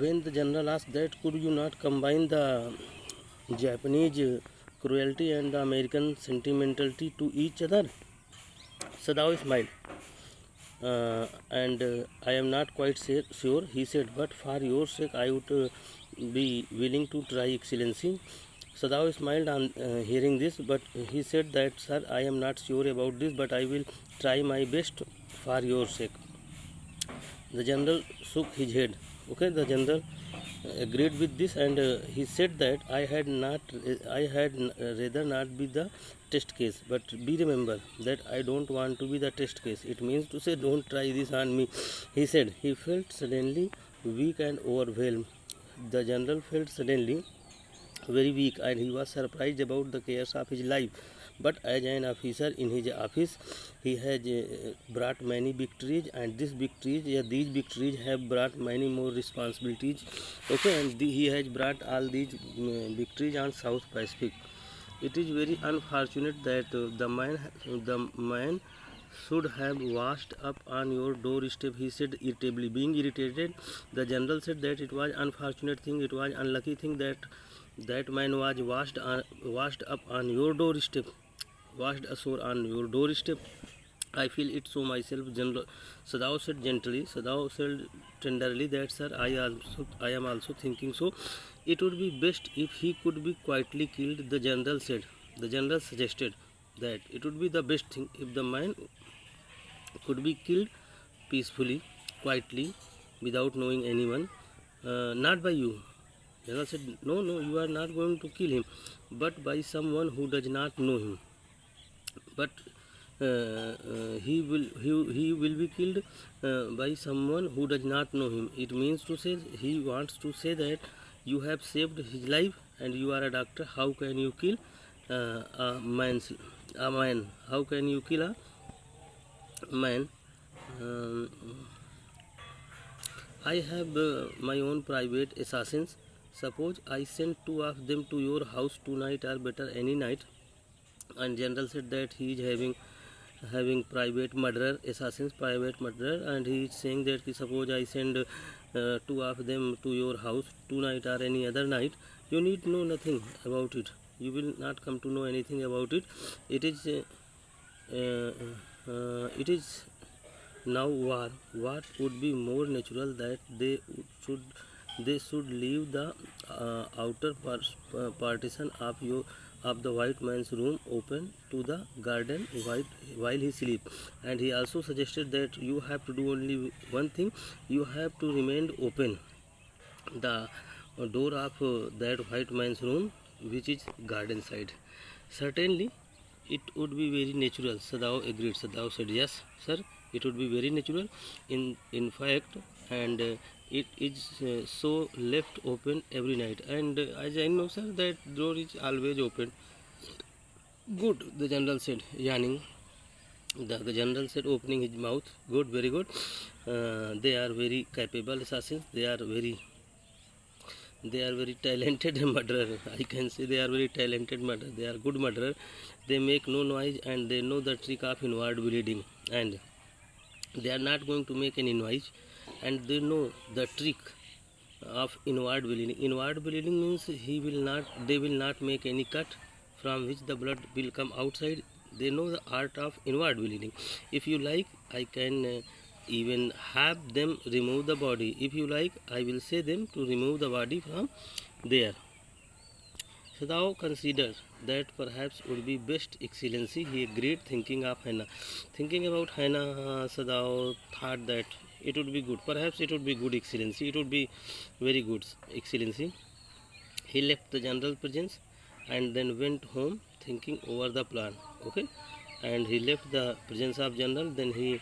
when the general asked that could you not combine the Japanese cruelty and the American sentimentality to each other, Sadao smiled. And I am not quite sure, he said, but for your sake I would be willing to try, Excellency. Sadao smiled on hearing this, but he said that, sir, I am not sure about this, but I will try my best for your sake. The general shook his head. Okay, the general agreed with this, and he said that I had rather not be the test case, but be remember that I don't want to be the test case. It means to say don't try this on me, he said. He felt suddenly weak and overwhelmed. The general felt suddenly very weak, and he was surprised about the cares of his life. But as an officer in his office, he has brought many victories, and these victories have brought many more responsibilities. Okay, and he has brought all these victories on South Pacific. It is very unfortunate that the man should have washed up on your doorstep, he said irritably. Being irritated, the general said that it was unfortunate thing, it was unlucky thing that man was washed up on your doorstep, washed ashore on your doorstep. I feel it so myself, General Sadao said gently. Sadao said tenderly that, sir, I am also thinking so. It would be best if he could be quietly killed, the general said. The general suggested that it would be the best thing if the man could be killed peacefully, quietly, without knowing anyone, not by you. General said, no, you are not going to kill him, but by someone who does not know him. But he will be killed by someone who does not know him. It means to say, he wants to say that you have saved his life and you are a doctor. How can you kill a man? How can you kill a man? I have my own private assassins. Suppose I send two of them to your house tonight, or better any night. And general said that he is having private murderer, assassins, private murderer, and he is saying that suppose I send two of them to your house tonight or any other night, you need know nothing about it. You will not come to know anything about it. It is now war. What would be more natural that they should leave the outer partition of the white man's room open to the garden while he sleep. And he also suggested that you have to do only one thing. You have to remain open the door of that white man's room, which is garden side. Certainly it would be very natural. Sadao agreed. Sadao said, yes, sir, it would be very natural. In fact, and it is so left open every night. And as I know, sir, that door is always open. Good, the general said, yawning. The general said, opening his mouth. Good, very good. They are very capable assassins. They are very talented murderer. I can say they are very talented murderer. They are good murderer. They make no noise and they know the trick of inward bleeding. And they are not going to make any noise. And they know the trick of inward bleeding. Inward bleeding means they will not make any cut from which the blood will come outside. They know the art of inward bleeding. If you like, I can even have them remove the body. If you like, I will say them to remove the body from there. Sadao considered that perhaps would be best, Excellency. He agreed, thinking of Hannah. Thinking about Hannah, Sadao thought that it would be good. Perhaps it would be good, Excellency. It would be very good, Excellency. He left the general presence and then went home thinking over the plan. Okay, and he left the presence of general. Then he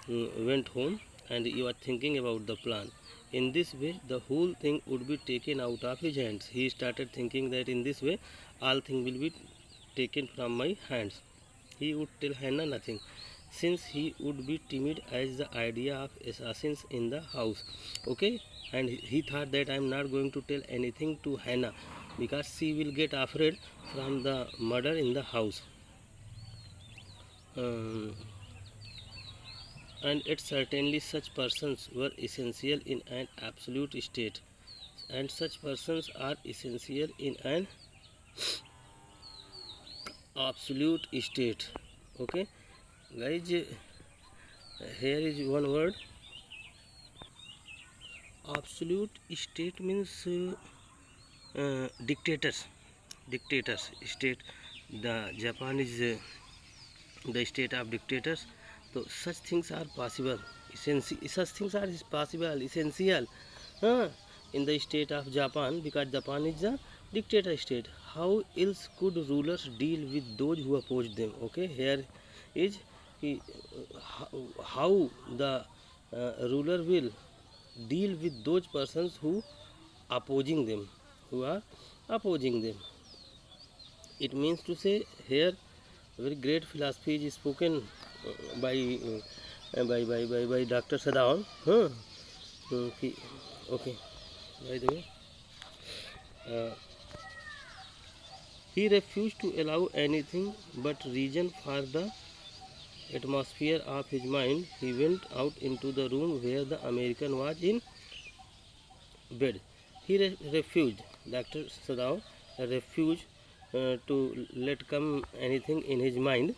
went home and he was thinking about the plan. In this way, the whole thing would be taken out of his hands. He started thinking that in this way, all things will be taken from my hands. He would tell Hannah nothing, since he would be timid as the idea of assassins in the house. Okay, and he thought that I am not going to tell anything to Hannah because she will get afraid from the murder in the house. and it certainly such persons were essential in an absolute state, and such persons are essential in an absolute state. Okay guys, here is one word. Absolute state means dictators state. The Japan is the state of dictators. So such things are possible, such things are possible, essential in the state of Japan, because Japan is a dictator state. How else could rulers deal with those who oppose them? Okay, here is how the ruler will deal with those persons who opposing them, who are opposing them. It means to say here very great philosophy is spoken by Dr. Sadaon. Okay, by the way, uh, he refused to allow anything but reason for the atmosphere of his mind. He went out into the room where the American was in bed. He refused, Dr. Sadao refused to let come anything in his mind.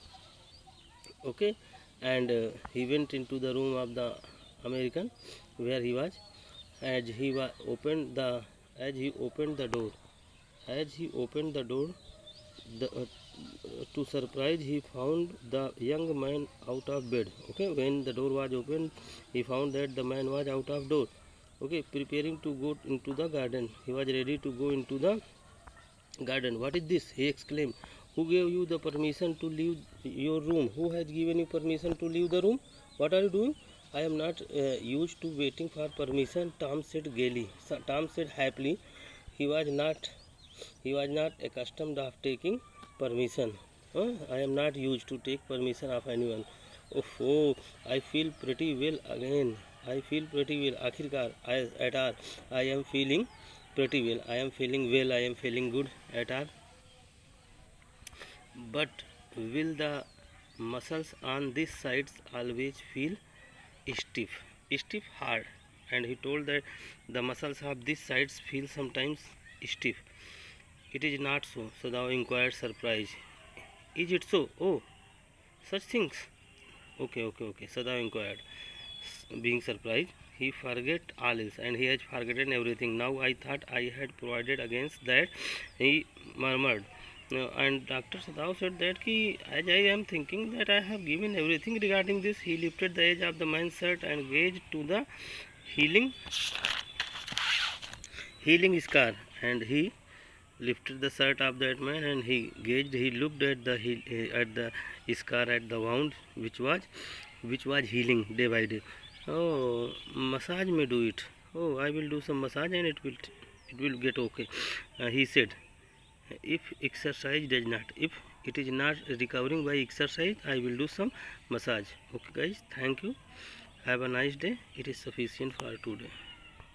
Okay, and he went into the room of the American where he was. As he opened the door, to surprise, he found the young man out of bed. Okay, when the door was opened, he found that the man was out of door. Okay, preparing to go into the garden. He was ready to go into the garden. What is this? He exclaimed. Who gave you the permission to leave your room? Who has given you permission to leave the room? What are you doing? I am not used to waiting for permission, Tom said gaily. Tom said happily. He was not accustomed of taking permission. I am not used to take permission of anyone. Oh, I feel pretty well again. I feel pretty well. Akhirkar, at all, I am feeling pretty well. I am feeling well. I am feeling good at all. But will the muscles on these sides always feel stiff, hard? And he told that the muscles of these sides feel sometimes stiff. It is not so. Sadao inquired, surprised. Is it so? Oh, such things. Okay. Sadao inquired, being surprised. He forget all else, and he has forgotten everything. Now I thought I had provided against that, he murmured. And Dr. Sadao said that as I am thinking that I have given everything regarding this. He lifted the edge of the man's shirt and gazed to the healing scar, and he lifted the shirt of that man and he looked at the scar, at the wound which was healing day by day. Oh, massage may do it. Oh, I will do some massage and it will get okay. He said, if exercise does not, if it is not recovering by exercise, I will do some massage. Okay guys, thank you, have a nice day. It is sufficient for today.